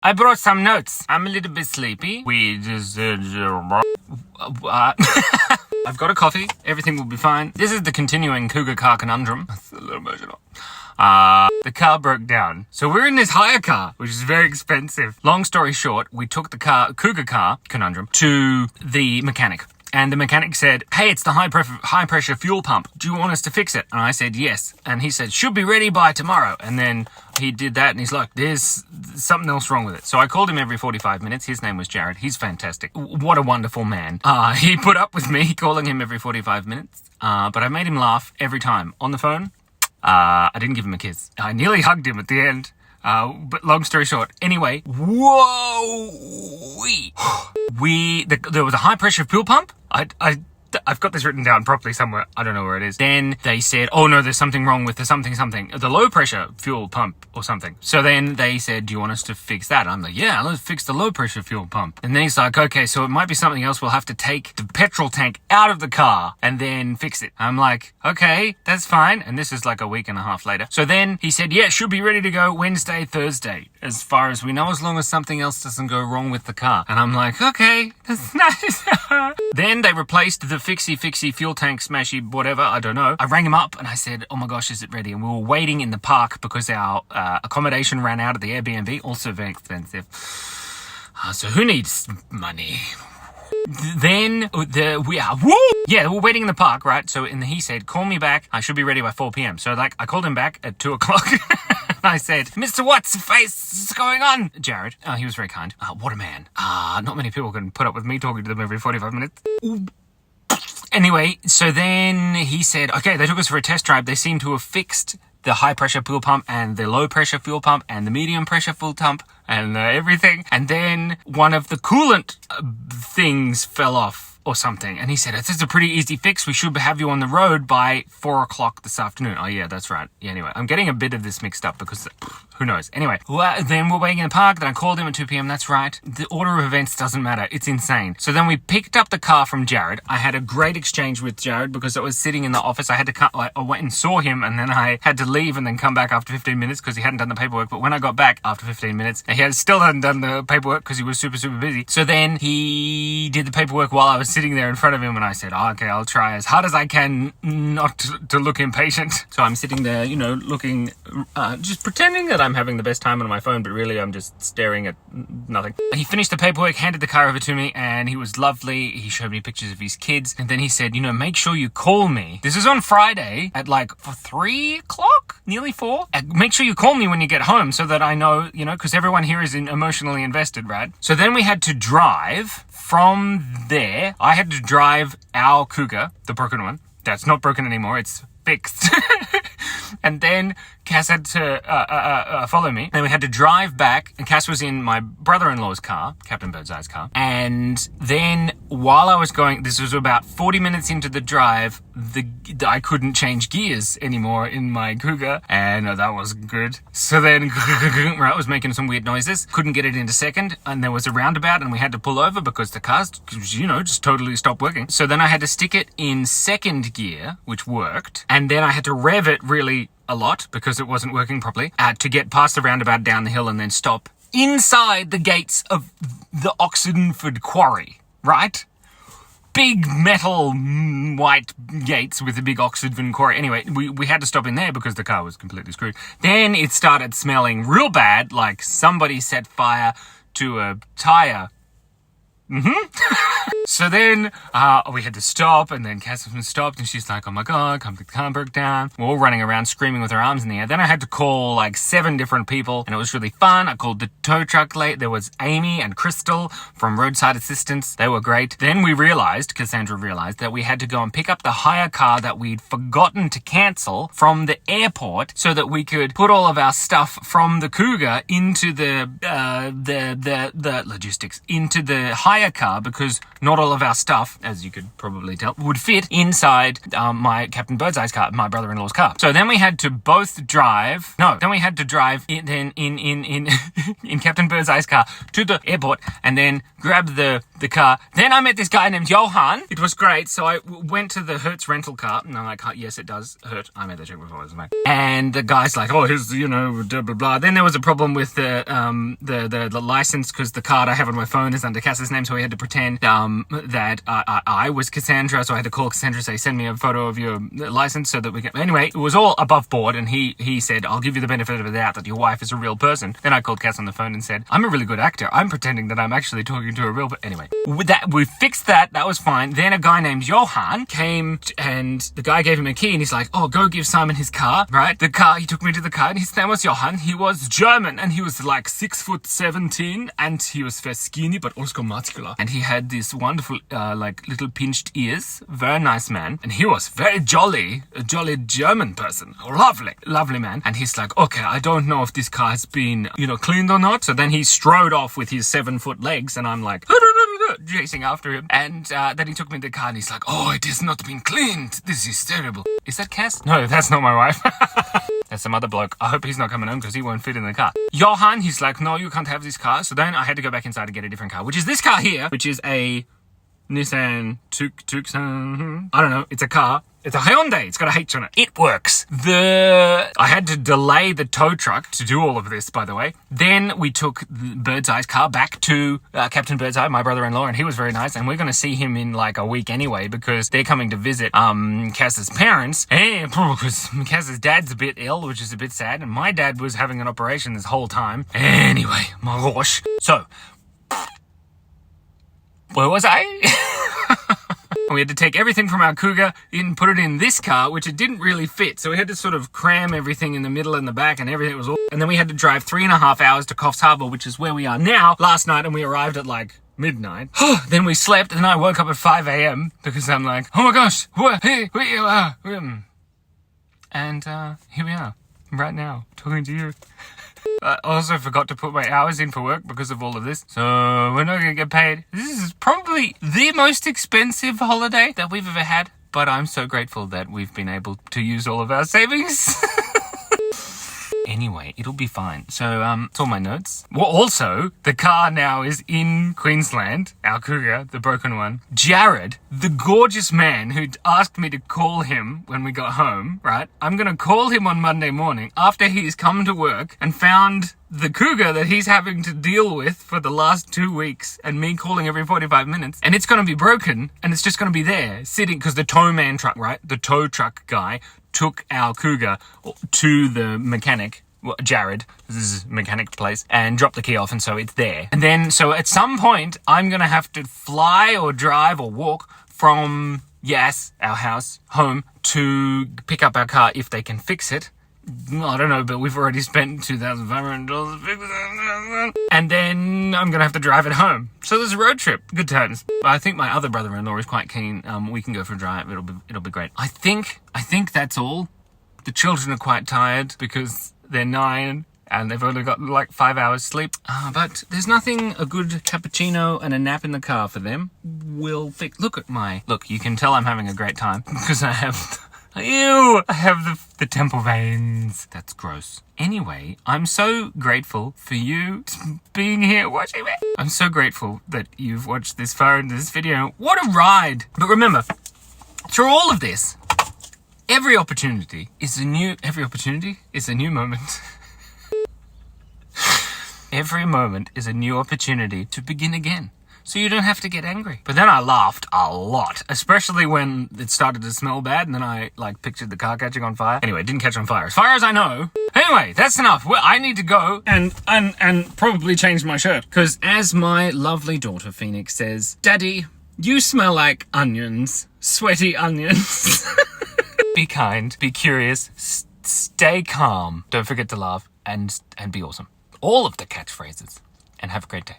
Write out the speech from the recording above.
I brought some notes. I'm a little bit sleepy. I've got a coffee. Everything will be fine. This is the Kontinuing Kuga car conundrum. That's a little emotional. The car broke down. So we're in this hire car, which is very expensive. Long story short, we took the Kuga car conundrum to the mechanic. And the mechanic said, hey, it's the high pressure fuel pump. Do you want us to fix it? And I said, yes. And he said, should be ready by tomorrow. And then he did that and he's like, there's something else wrong with it. So I called him every 45 minutes. His name was Jared. He's fantastic. What a wonderful man. He put up with me calling him every 45 minutes. But I made him laugh every time. On the phone, I didn't give him a kiss. I nearly hugged him at the end. But long story short, anyway, there was a high pressure fuel pump. I've got this written down properly somewhere. I don't know where it is. Then they said, oh no, there's something wrong with the something, the low pressure fuel pump or something. So then they said, do you want us to fix that? I'm like, yeah, let's fix the low pressure fuel pump. And then he's like, okay, so it might be something else. We'll have to take the petrol tank out of the car and then fix it. I'm like, okay, that's fine. And this is like a week and a half later. So then he said, yeah, should be ready to go Wednesday, Thursday, as far as we know, as long as something else doesn't go wrong with the car. And I'm like, okay, that's nice. Then they replaced the fixie fuel tank smashy whatever, I don't know. I rang him up and I said, oh my gosh, is it ready? And we were waiting in the park because our accommodation ran out at the Airbnb, also very expensive. So who needs money? Then we're waiting in the park, right? So he said, call me back. I should be ready by 4 p.m. So I called him back at 2 o'clock. I said, Mr. What's face? What's going on? Jared. He was very kind. What a man. Not many people can put up with me talking to them every 45 minutes. Anyway, so then he said, okay, they took us for a test drive. They seem to have fixed the high pressure fuel pump and the low pressure fuel pump and the medium pressure fuel pump and everything. And then one of the coolant things fell off or something. And he said, this is a pretty easy fix. We should have you on the road by 4 o'clock this afternoon. Oh yeah, that's right. Yeah, anyway, I'm getting a bit of this mixed up because who knows? Anyway, then we're waiting in the park. Then I called him at 2 p.m. That's right. The order of events doesn't matter. It's insane. So then we picked up the car from Jared. I had a great exchange with Jared because I was sitting in the office. I had to I went and saw him and then I had to leave and then come back after 15 minutes because he hadn't done the paperwork. But when I got back after 15 minutes, he still hadn't done the paperwork because he was super, super busy. So then he did the paperwork while I was sitting there in front of him and I said, okay, I'll try as hard as I can not to look impatient. So I'm sitting there, looking, just pretending that I'm having the best time on my phone, but really I'm just staring at nothing. He finished the paperwork, handed the car over to me, and he was lovely. He showed me pictures of his kids, and then he said, make sure you call me. This is on Friday at 3 o'clock, nearly 4. Make sure you call me when you get home so that I know, because everyone here is emotionally invested, right? So then we had to drive from there. I had to drive our Kuga, the broken one. That's not broken anymore. It's fixed. And then Cass had to follow me. Then we had to drive back. And Cass was in my brother-in-law's car, Captain Birdseye's car. And then while I was going, this was about 40 minutes into the drive, I couldn't change gears anymore in my Kuga. And that was good. So then I was making some weird noises. Couldn't get it into second. And there was a roundabout and we had to pull over because the cars, just totally stopped working. So then I had to stick it in second gear, which worked. And then I had to rev it really a lot because it wasn't working properly to get past the roundabout down the hill and then stop inside the gates of the Oxenford quarry, right? Big metal white gates with a big Oxenford quarry. Anyway, we had to stop in there because the car was completely screwed. Then it started smelling real bad, like somebody set fire to a tire. So then we had to stop, and then Catherine stopped, and she's like, oh my god, the car broke down. We're all running around screaming with our arms in the air. Then I had to call 7 different people, and it was really fun. I called the tow truck late. There was Amy and Crystal from Roadside Assistance. They were great. Then Cassandra realized that we had to go and pick up the hire car that we'd forgotten to cancel from the airport so that we could put all of our stuff from the Kuga into the logistics, into the hire car, because not all all of our stuff, as you could probably tell, would fit inside my Captain Birdseye's car, my brother-in-law's car. So then we had to both drive. No, then we had to drive in Captain Birdseye's car to the airport and then grab the car. Then I met this guy named Johan. It was great. So I went to the Hertz rental car, and I'm like, yes, it does hurt. I made the check before, wasn't I? And the guy's like, oh, here's, blah, blah, blah. Then there was a problem with the license, because the card I have on my phone is under Cass's name, so we had to pretend that I was Cassandra, so I had to call Cassandra, say, send me a photo of your license so that we can... Anyway, it was all above board, and he said, I'll give you the benefit of the doubt that your wife is a real person. Then I called Cass on the phone and said, I'm a really good actor. I'm pretending that I'm actually talking to a real... Anyway, we fixed that. That was fine. Then a guy named Johan came, and the guy gave him a key, and he's like, oh, go give Simon his car, right? He took me to the car, and his name was Johan. He was German, and he was like 6'17", and he was very skinny, but also muscular. And he had these wonderful, little pinched ears. Very nice man. And he was very jolly, a jolly German person. Lovely man. And he's like, okay, I don't know if this car has been, cleaned or not. So then he strode off with his 7-foot legs, and I'm like, chasing after him. And then he took me to the car, and he's like, oh, it has not been cleaned. This is terrible. Is that Cass? No, that's not my wife. That's some other bloke. I hope he's not coming home, because he won't fit in the car. Johan, he's like, no, you can't have this car. So then I had to go back inside and get a different car, which is this car here, which is a Nissan Tucson. I don't know. It's a car. It's a Hyundai. It's got a H on it. It works. I had to delay the tow truck to do all of this, by the way. Then we took Birdseye's car back to Captain Birdseye, my brother-in-law, and he was very nice. And we're going to see him in like a week anyway, because they're coming to visit Cass's parents. And because Cass's dad's a bit ill, which is a bit sad. And my dad was having an operation this whole time. Anyway, my gosh. So, where was I? We had to take everything from our Kuga and put it in this car, which it didn't really fit. So we had to sort of cram everything in the middle and the back, and everything was all... And then we had to drive 3.5 hours to Coffs Harbour, which is where we are now, last night, and we arrived at like midnight. Then we slept, and then I woke up at 5 a.m. because I'm like, oh my gosh, hey, we are. And here we are, right now, talking to you. I also forgot to put my hours in for work because of all of this. So we're not going to get paid. This is probably the most expensive holiday that we've ever had. But I'm so grateful that we've been able to use all of our savings. Anyway, it'll be fine. So, it's all my notes. Well, also, the car now is in Queensland, our Kuga, the broken one. Jared, the gorgeous man who asked me to call him when we got home, right? I'm gonna call him on Monday morning after he's come to work and found the Kuga that he's having to deal with for the last 2 weeks, and me calling every 45 minutes, and it's going to be broken, and it's just going to be there, sitting, because the tow man truck, right? The tow truck guy took our Kuga to the mechanic, Jared, this is a mechanic place, and dropped the key off, and so it's there. And then, so at some point, I'm going to have to fly or drive or walk from, our house, home, to pick up our car if they can fix it. I don't know, but we've already spent $2,500. And then I'm going to have to drive it home. So there's a road trip. Good times. I think my other brother-in-law is quite keen. We can go for a drive. It'll be great. I think that's all. The children are quite tired because they're 9 and they've only got like 5 hours sleep. But there's nothing a good cappuccino and a nap in the car for them will fix. Look, you can tell I'm having a great time because I have... Ew! I have the temple veins. That's gross. Anyway, I'm so grateful for you being here watching me. I'm so grateful that you've watched this far into this video. What a ride! But remember, through all of this, every opportunity is a new moment. Every moment is a new opportunity to begin again. So you don't have to get angry. But then I laughed a lot, especially when it started to smell bad, and then I pictured the car catching on fire. Anyway, it didn't catch on fire, as far as I know. Anyway, that's enough. Well, I need to go and probably change my shirt. Because as my lovely daughter Phoenix says, Daddy, you smell like onions. Sweaty onions. Be kind, be curious, stay calm. Don't forget to laugh and be awesome. All of the catchphrases. And have a great day.